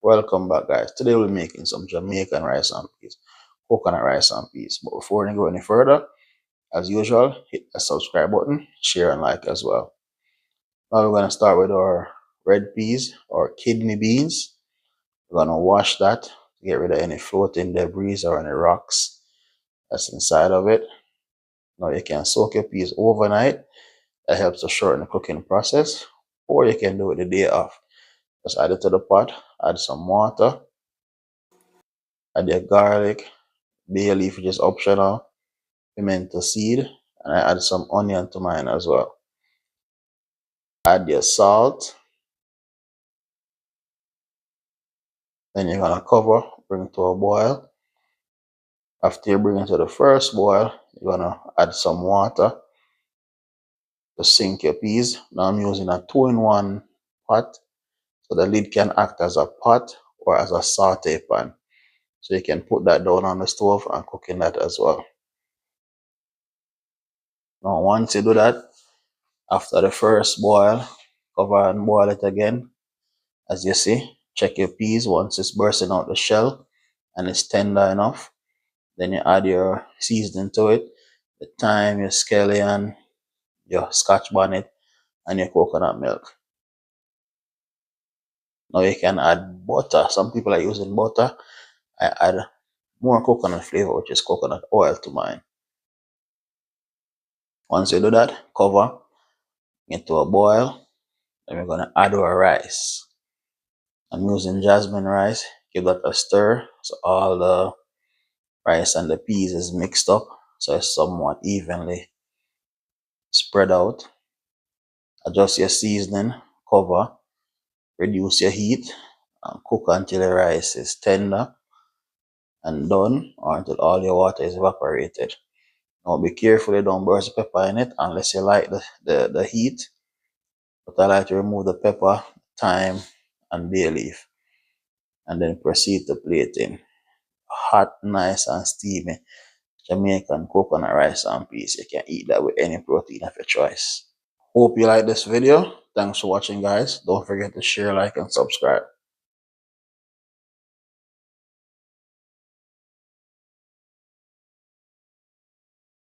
Welcome back, guys. Today we're making some Jamaican rice and peas, coconut rice and peas. But before we go any further, as usual, hit the subscribe button, share and like as well. Now we're gonna start with our red peas or kidney beans. We're gonna wash that to get rid of any floating debris or any rocks that's inside of it. Now you can soak your peas overnight. That helps to shorten the cooking process, or you can do it the day off. Just add it to the pot, add some water, add your garlic, bay leaf, which is optional, pimento seed, and I add some onion to mine as well. Add your salt. Then you're gonna cover, bring it to a boil. After you bring it to the first boil, you're gonna add some water to sink your peas. Now I'm using a 2-in-1 pot, so the lid can act as a pot or as a saute pan. So you can put that down on the stove and cook in that as well. Now once you do that, after the first boil, cover and boil it again. As you see, check your peas once it's bursting out the shell and it's tender enough. Then you add your seasoning to it, the thyme, your scallion, your scotch bonnet, and your coconut milk. Now you can add butter. Some people are using butter. I add more coconut flavor, which is coconut oil, to mine. Once you do that, cover into a boil. Then we're gonna add our rice. I'm using jasmine rice. Give that a stir so all the rice and the peas is mixed up, so it's somewhat evenly spread out. Adjust your seasoning, cover, reduce your heat, and cook until the rice is tender and done, or until all your water is evaporated. Now be careful you don't burst the pepper in it unless you like the heat. But I like to remove the pepper, thyme, and bay leaf, and then proceed to plating. Hot, nice, and steamy Jamaican coconut rice and peas. You can eat that with any protein of your choice. Hope you like this video. Thanks for watching, guys. Don't forget to share, like, and subscribe.